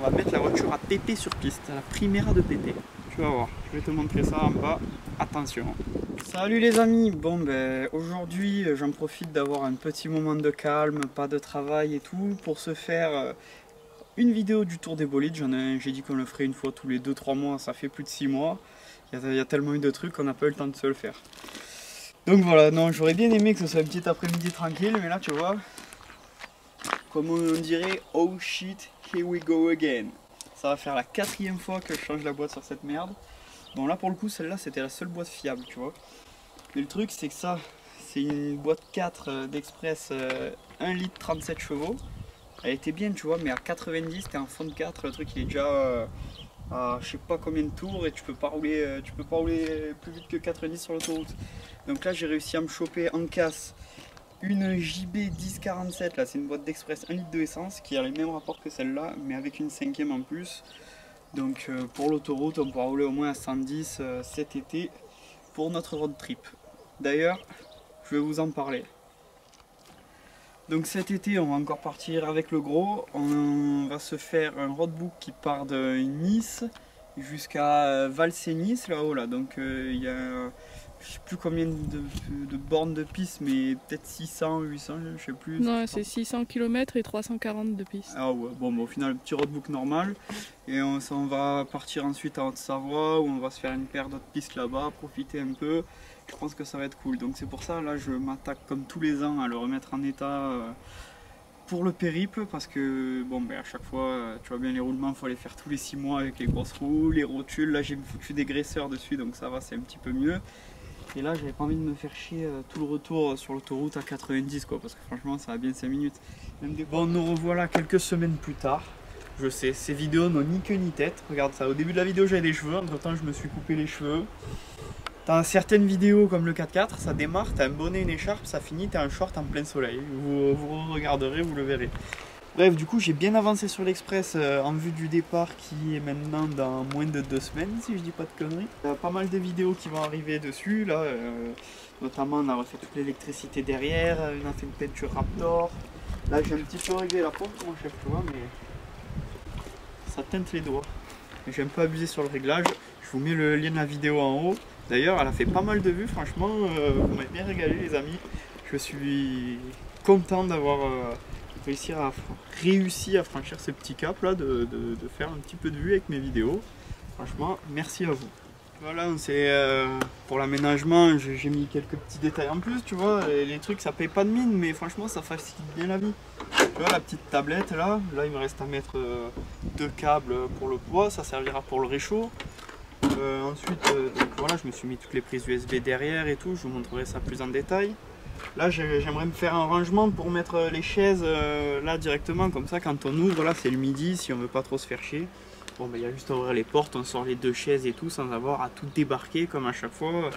va mettre la voiture à PP sur piste, la Primera de PP. Tu vas voir, je vais te montrer ça en bas, attention. Salut les amis, bon ben aujourd'hui j'en profite d'avoir un petit moment de calme, pas de travail et tout, pour se faire une vidéo du tour des bolides. J'ai dit qu'on le ferait une fois tous les 2-3 mois, ça fait plus de 6 mois. Il y a tellement eu de trucs qu'on n'a pas eu le temps de se le faire. Donc voilà, non, j'aurais bien aimé que ce soit un petit après-midi tranquille, mais là tu vois, comme on dirait, oh shit, here we go again. Ça va faire la 4e fois que je change la boîte sur cette merde. Bon là pour le coup, celle-là c'était la seule boîte fiable, tu vois. Mais le truc c'est que ça, c'est une boîte 4 d'Express 1 litre 37 chevaux. Elle était bien, tu vois, mais à 90, t'es en fond de 4, le truc il est déjà à je sais pas combien de tours et tu peux pas rouler plus vite que 90 sur l'autoroute. Donc là j'ai réussi à me choper en casse une JB 1047, là c'est une boîte d'Express 1 litre de essence qui a les mêmes rapports que celle-là, mais avec une 5e en plus. Donc pour l'autoroute on pourra rouler au moins à 110 cet été pour notre road trip. D'ailleurs, je vais vous en parler. Donc cet été, on va encore partir avec le gros. On va se faire un roadbook qui part de Nice jusqu'à Valsenice là-haut là. Donc il y a je sais plus combien de bornes de piste, mais peut-être 600, 800, je sais plus. Non, c'est 600 km et 340 de piste. Ah ouais, bon, au final, petit roadbook normal. Et on va partir ensuite en Haute-Savoie où on va se faire une paire d'autres pistes là-bas, profiter un peu. Je pense que ça va être cool. Donc c'est pour ça, là, je m'attaque comme tous les ans à le remettre en état pour le périple. Parce que, bon, ben, à chaque fois, tu vois bien, les roulements, il faut les faire tous les 6 mois avec les grosses roues, les rotules. Là, j'ai foutu des graisseurs dessus, donc ça va, c'est un petit peu mieux. Et là, j'avais pas envie de me faire chier tout le retour sur l'autoroute à 90, quoi, parce que franchement, ça va bien 5 minutes. Bon, nous revoilà quelques semaines plus tard. Je sais, ces vidéos n'ont ni queue ni tête. Regarde ça, au début de la vidéo, j'avais des cheveux. Entre temps, je me suis coupé les cheveux. T'as certaines vidéos comme le 4x4, ça démarre, t'as un bonnet, une écharpe, ça finit, t'as un short en plein soleil. Vous regarderez, vous le verrez. Bref, du coup, j'ai bien avancé sur l'Express en vue du départ qui est maintenant dans moins de 2 semaines, si je dis pas de conneries. Il y a pas mal de vidéos qui vont arriver dessus, là. Notamment, on a refait toute l'électricité derrière, on a fait une peinture Raptor. Là, j'ai un petit peu réglé la pompe, mon chef, tu vois, mais ça teinte les doigts. J'ai un peu abusé sur le réglage. Je vous mets le lien de la vidéo en haut. D'ailleurs, elle a fait pas mal de vues, franchement, vous m'avez bien régalé, les amis. Je suis content d'avoir réussi à franchir ce petit cap là, de faire un petit peu de vue avec mes vidéos. Franchement, merci à vous. Voilà, c'est pour l'aménagement, j'ai mis quelques petits détails en plus, tu vois. Les trucs, ça paye pas de mine, mais franchement, ça facilite bien la vie. Tu vois, la petite tablette là, il me reste à mettre 2 câbles pour le poids, ça servira pour le réchaud. Ensuite, donc voilà, je me suis mis toutes les prises USB derrière et tout, je vous montrerai ça plus en détail. Là, j'aimerais me faire un rangement pour mettre les chaises là directement, comme ça quand on ouvre, là c'est le midi, si on veut pas trop se faire chier. Bon, ben il y a juste à ouvrir les portes, on sort les 2 chaises et tout, sans avoir à tout débarquer comme à chaque fois.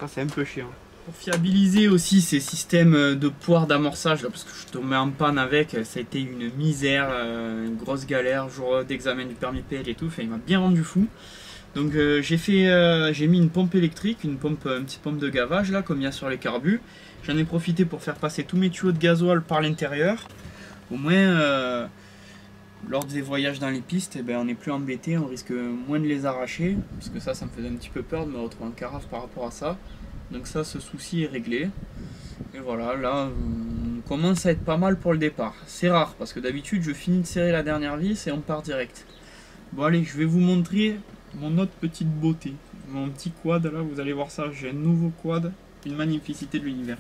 Ça c'est un peu chiant. Pour fiabiliser aussi ces systèmes de poire d'amorçage, parce que je tombais en panne avec, ça a été une misère, une grosse galère, jour d'examen du permis PL et tout, il m'a bien rendu fou. Donc j'ai mis une pompe électrique, une petite pompe de gavage là, comme il y a sur les carbus. J'en ai profité pour faire passer tous mes tuyaux de gasoil par l'intérieur. Au moins, lors des voyages dans les pistes, eh ben, on n'est plus embêté, on risque moins de les arracher. Parce que ça me faisait un petit peu peur de me retrouver en carafe par rapport à ça. Donc ça, ce souci est réglé. Et voilà, là, on commence à être pas mal pour le départ. C'est rare, parce que d'habitude, je finis de serrer la dernière vis et on part direct. Bon allez, je vais vous montrer mon autre petite beauté. Mon petit quad, là, vous allez voir ça, j'ai un nouveau quad. Une magnificité de l'univers.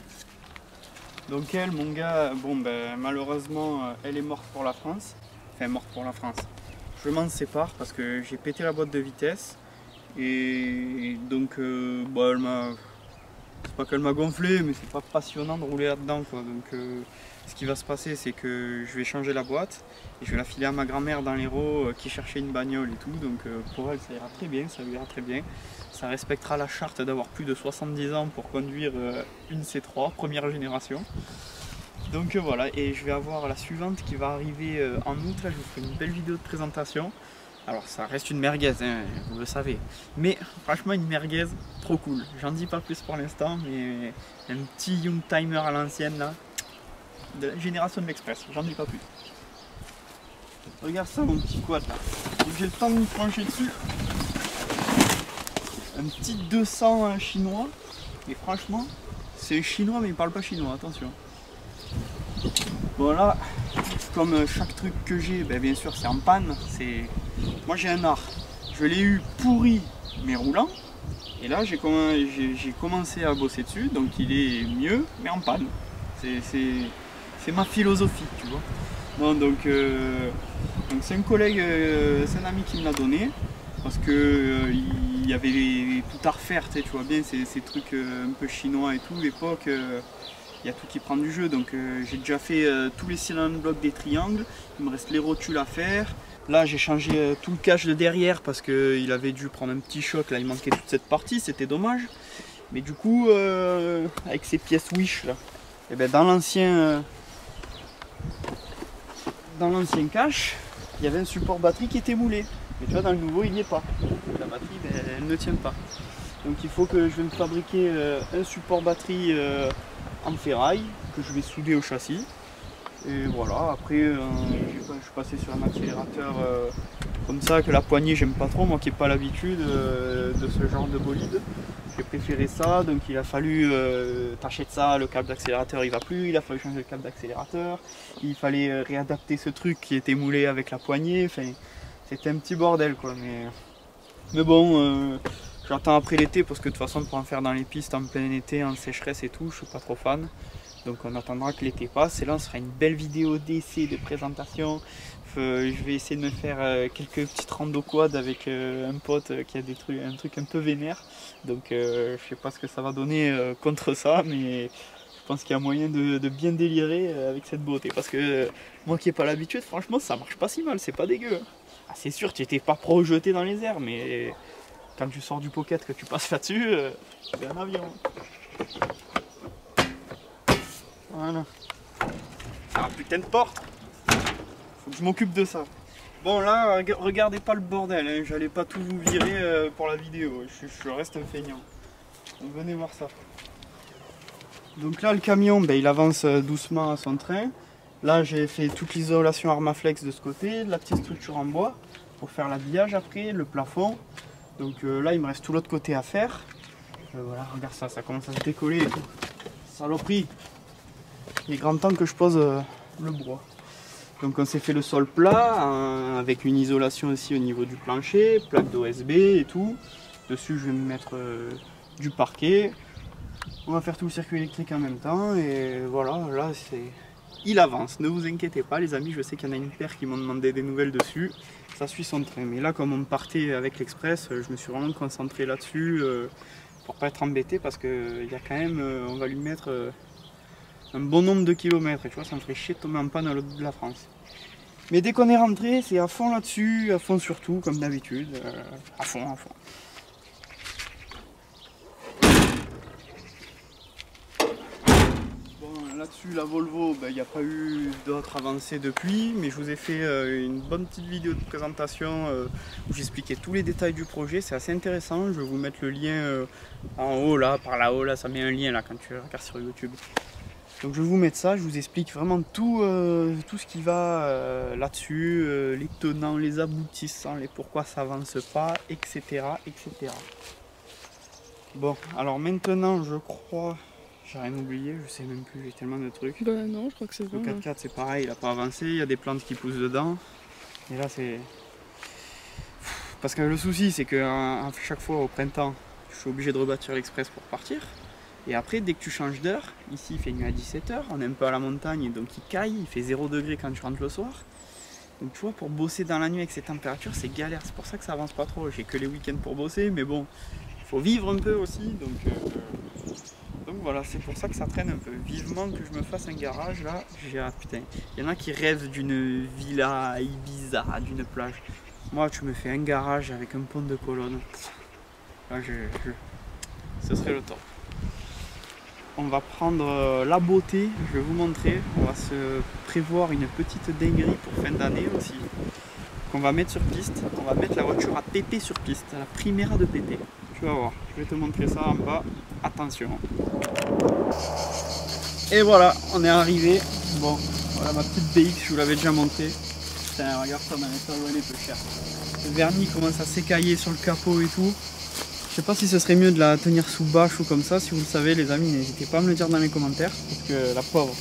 Donc elle, mon gars, bon ben malheureusement elle est morte pour la France. Enfin morte pour la France. Je m'en sépare parce que j'ai pété la boîte de vitesse. Et donc bon, elle m'a... C'est pas qu'elle m'a gonflé, mais c'est pas passionnant de rouler là-dedans quoi. Donc ce qui va se passer, c'est que je vais changer la boîte et je vais la filer à ma grand-mère dans l'Hérault qui cherchait une bagnole et tout. Donc pour elle ça ira très bien, ça lui ira très bien. Ça respectera la charte d'avoir plus de 70 ans pour conduire une C3, première génération. Donc voilà, et je vais avoir la suivante qui va arriver en août. Là, je vous ferai une belle vidéo de présentation. Alors ça reste une merguez, hein, vous le savez. Mais franchement une merguez trop cool. J'en dis pas plus pour l'instant, mais un petit Youngtimer à l'ancienne là. De la génération de l'Express, j'en dis pas plus. Regarde ça, mon petit quad là. J'ai le temps de me pencher dessus. Un petit 200 chinois. Et franchement, c'est chinois mais il parle pas chinois, attention. Bon là, comme chaque truc que j'ai, ben, bien sûr c'est en panne. Moi j'ai un art. Je l'ai eu pourri mais roulant. Et là j'ai commencé à bosser dessus, donc il est mieux mais en panne. C'est ma philosophie, tu vois. Non, donc c'est un collègue, c'est un ami qui me l'a donné. Parce que il y avait tout à refaire, tu vois bien, ces trucs un peu chinois et tout, l'époque, il y a tout qui prend du jeu, donc j'ai déjà fait tous les cylindres blocs des triangles, il me reste les rotules à faire. Là j'ai changé tout le cache de derrière parce qu'il avait dû prendre un petit choc, là il manquait toute cette partie, c'était dommage. Mais du coup, avec ces pièces Wish là, et ben dans l'ancien cache, il y avait un support batterie qui était moulé. Mais tu vois, dans le nouveau, il n'y est pas. La batterie, ben, elle ne tient pas. Donc il faut que je vais me fabriquer un support batterie en ferraille que je vais souder au châssis. Et voilà, après, je suis passé sur un accélérateur comme ça, que la poignée, j'aime pas trop, moi qui n'ai pas l'habitude de ce genre de bolide. J'ai préféré ça, donc il a fallu t'achètes ça, le câble d'accélérateur il va plus, il a fallu changer le câble d'accélérateur, il fallait réadapter ce truc qui était moulé avec la poignée, enfin, c'était un petit bordel quoi, mais bon, j'attends après l'été parce que de toute façon pour en faire dans les pistes en plein été, en sécheresse et tout, je suis pas trop fan. Donc on attendra que l'été passe et là on sera une belle vidéo d'essai, de présentation. Je vais essayer de me faire quelques petites rando quad avec un pote qui a un truc un peu vénère. Donc je sais pas ce que ça va donner contre ça, mais je pense qu'il y a moyen de bien délirer avec cette beauté. Parce que moi qui n'ai pas l'habitude, franchement ça marche pas si mal, c'est pas dégueu. Ah, c'est sûr, tu n'étais pas projeté dans les airs, mais quand tu sors du pocket, que tu passes là-dessus, c'est un avion. Voilà. Ah putain de porte. Faut que je m'occupe de ça. Bon là, regardez pas le bordel, hein. J'allais pas tout vous virer pour la vidéo. Je reste un feignant. Donc venez voir ça. Donc là le camion, ben, il avance doucement à son train. Là j'ai fait toute l'isolation Armaflex de ce côté, la petite structure en bois pour faire l'habillage après, le plafond. Donc là il me reste tout l'autre côté à faire. Voilà, regarde ça, ça commence à se décoller et tout. Saloperie. Il est grand temps que je pose le bois. Donc on s'est fait le sol plat avec une isolation aussi au niveau du plancher, plaque d'OSB et tout. Dessus je vais me mettre du parquet. On va faire tout le circuit électrique en même temps et voilà, là c'est... Il avance, ne vous inquiétez pas les amis, je sais qu'il y en a une paire qui m'ont demandé des nouvelles dessus. Ça suit son train, mais là comme on partait avec l'Express, je me suis vraiment concentré là-dessus pour pas être embêté parce qu'il y a quand même, on va lui mettre un bon nombre de kilomètres et tu vois ça me ferait chier de tomber en panne à l'autre bout de la France. Mais dès qu'on est rentré, c'est à fond là-dessus, à fond surtout comme d'habitude, à fond. Là-dessus, la Volvo, il n'y a pas eu d'autres avancées depuis, mais je vous ai fait une bonne petite vidéo de présentation où j'expliquais tous les détails du projet. C'est assez intéressant. Je vais vous mettre le lien en haut, là, par là-haut, là, ça met un lien là quand tu regardes sur YouTube. Donc je vais vous mettre ça, je vous explique vraiment tout ce qui va là-dessus, les tenants, les aboutissants, les pourquoi ça avance pas, etc. etc. Bon, alors maintenant, je crois... J'ai rien oublié, je sais même plus, j'ai tellement de trucs. Bah non, je crois que c'est bon. Le 4x4 c'est pareil, il n'a pas avancé, il y a des plantes qui poussent dedans. Et là c'est... Parce que le souci c'est que chaque fois au printemps, je suis obligé de rebâtir l'Express pour partir. Et après dès que tu changes d'heure, ici il fait nuit à 17 h, on est un peu à la montagne donc il caille, il fait 0 degré quand tu rentres le soir. Donc tu vois, pour bosser dans la nuit avec ces températures c'est galère, c'est pour ça que ça avance pas trop. J'ai que les week-ends pour bosser mais bon, il faut vivre un peu aussi donc voilà, c'est pour ça que ça traîne un peu. Vivement que je me fasse un garage là. Putain, il y en a qui rêvent d'une villa à Ibiza, d'une plage. Moi, tu me fais un garage avec un pont de colonne. Là, ce serait le top. On va prendre la beauté, je vais vous montrer. On va se prévoir une petite dinguerie pour fin d'année aussi. Qu'on va mettre sur piste. On va mettre la voiture à pépé sur piste, la Primera de pépé. Tu vas voir, je vais te montrer ça en bas. Attention. Et voilà, on est arrivé. Bon, voilà ma petite BX, je vous l'avais déjà montée. Putain, regarde ça, mais ça va aller peu cher. Le vernis commence à s'écailler sur le capot et tout. Je sais pas si ce serait mieux de la tenir sous bâche ou comme ça. Si vous le savez les amis, n'hésitez pas à me le dire dans les commentaires. Parce que la pauvre,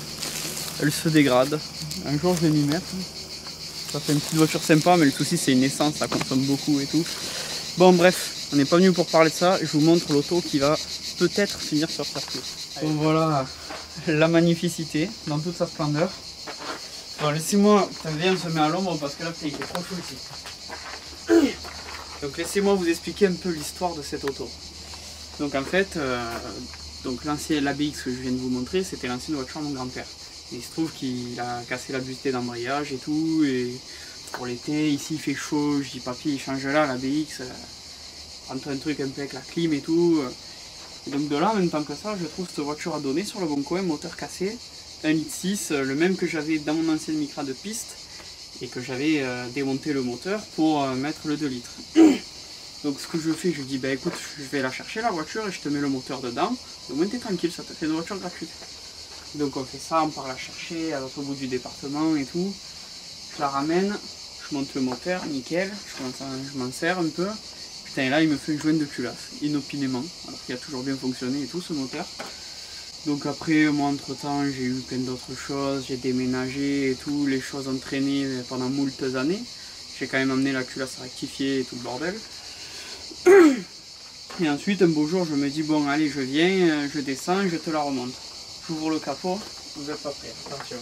elle se dégrade. Un jour je vais m'y mettre. Ça fait une petite voiture sympa, mais le souci c'est une essence, ça consomme beaucoup et tout. Bon bref, on n'est pas venu pour parler de ça. Je vous montre l'auto qui va peut-être finir sur circuit. Donc voilà la magnificité dans toute sa splendeur. Bon, laissez-moi, viens, on se met à l'ombre parce que là, il fait trop chaud ici. Donc laissez-moi vous expliquer un peu l'histoire de cette auto. Donc en fait, l'ancienne ABX que je viens de vous montrer, c'était l'ancienne voiture de mon grand-père. Il se trouve qu'il a cassé la butée d'embrayage et tout, et pour l'été, ici il fait chaud, je dis papy, il change là, l'ABX, prends-toi un truc un peu avec la clim et tout. Et donc de là, en même temps que ça, je trouve cette voiture à donner sur le bon coin, moteur cassé. 1,6 litre, le même que j'avais dans mon ancienne Micra de piste et que j'avais démonté le moteur pour mettre le 2 litres. Donc ce que je fais, je dis bah écoute, je vais la chercher la voiture et je te mets le moteur dedans, au moins t'es tranquille, ça te fait une voiture gratuite. Donc on fait ça, on part la chercher à l'autre bout du département et tout, je la ramène, je monte le moteur, nickel, je m'en sers un peu. Putain, et là il me fait une jointe de culasse, inopinément, alors qu'il a toujours bien fonctionné et tout ce moteur. Donc après, moi entre temps, j'ai eu plein d'autres choses, j'ai déménagé et tout, les choses ont traîné pendant moultes années. J'ai quand même amené la culasse à rectifier et tout le bordel. Et ensuite, un beau jour, je me dis, bon allez, je viens, je descends, je te la remonte. J'ouvre le capot, vous n'êtes pas prêts, attention.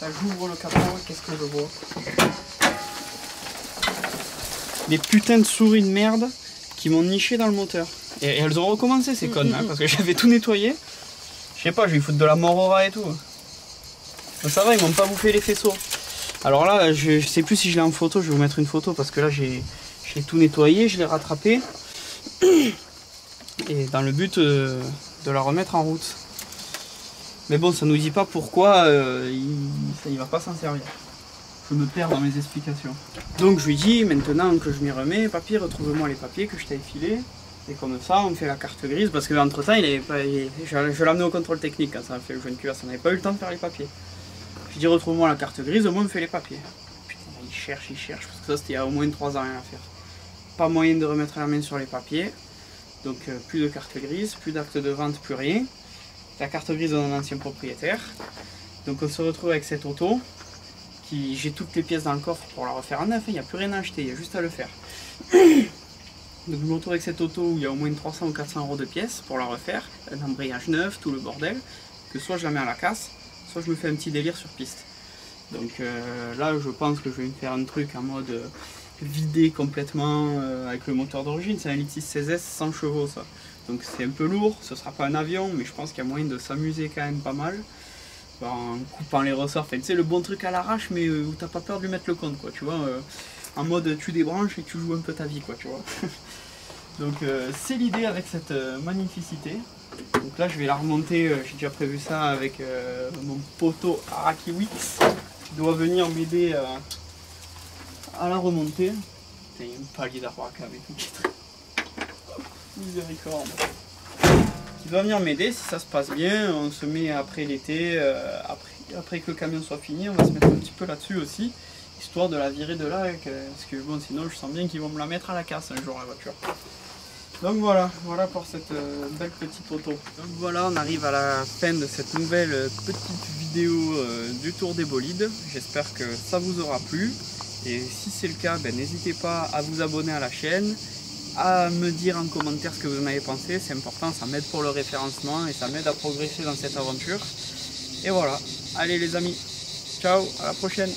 Là, j'ouvre le capot, qu'est-ce que je vois? Des putains de souris de merde qui m'ont niché dans le moteur. Et elles ont recommencé ces connes, hein, parce que j'avais tout nettoyé. Je sais pas, je vais foutre de la morora et tout. Donc ça va, ils m'ont pas bouffé les faisceaux. Alors là, je sais plus si je l'ai en photo, je vais vous mettre une photo parce que là j'ai tout nettoyé, je l'ai rattrapé. Et dans le but de la remettre en route. Mais bon, ça nous dit pas pourquoi il va pas s'en servir. Je me perds dans mes explications. Donc je lui dis, maintenant que je m'y remets, papy, retrouve-moi les papiers que je t'avais filés. Et comme ça, on fait la carte grise parce qu'entre temps, je l'ai amené au contrôle technique quand ça a fait le jeune culasse, on n'avait pas eu le temps de faire les papiers. Je dis retrouve-moi la carte grise, au moins on fait les papiers. Putain, il cherche, parce que ça c'était il y a au moins 3 ans rien à faire. Pas moyen de remettre la main sur les papiers, donc plus de carte grise, plus d'acte de vente, plus rien. La carte grise de mon ancien propriétaire. Donc on se retrouve avec cette auto, j'ai toutes les pièces dans le coffre pour la refaire en neuf, il n'y a plus rien à acheter, il y a juste à le faire. Donc je me retrouve avec cette auto où il y a au moins 300 ou 400 euros de pièces pour la refaire, un embrayage neuf, tout le bordel, que soit je la mets à la casse, soit je me fais un petit délire sur piste. Donc là je pense que je vais me faire un truc en mode vidé complètement avec le moteur d'origine, c'est un 1,6 litre 16S 100 chevaux ça. Donc c'est un peu lourd, ce sera pas un avion, mais je pense qu'il y a moyen de s'amuser quand même pas mal. En coupant les ressorts, enfin, tu sais le bon truc à l'arrache mais où t'as pas peur de lui mettre le compte quoi, tu vois. En mode tu débranches et tu joues un peu ta vie quoi, tu vois. Donc c'est l'idée avec cette magnificité. Donc là je vais la remonter, j'ai déjà prévu ça avec mon poteau Arakiwix qui doit venir m'aider à la remonter. Il y a une palier d'arbre à cave et tout qui est très... Miséricorde. Qui doit venir m'aider si ça se passe bien. On se met après l'été, après que le camion soit fini, on va se mettre un petit peu là-dessus aussi. Histoire de la virer de là, parce que bon, sinon je sens bien qu'ils vont me la mettre à la casse un jour la voiture. Donc voilà pour cette belle petite auto. Donc voilà, on arrive à la fin de cette nouvelle petite vidéo du tour des bolides. J'espère que ça vous aura plu. Et si c'est le cas, n'hésitez pas à vous abonner à la chaîne, à me dire en commentaire ce que vous en avez pensé. C'est important, ça m'aide pour le référencement et ça m'aide à progresser dans cette aventure. Et voilà, allez les amis, ciao, à la prochaine.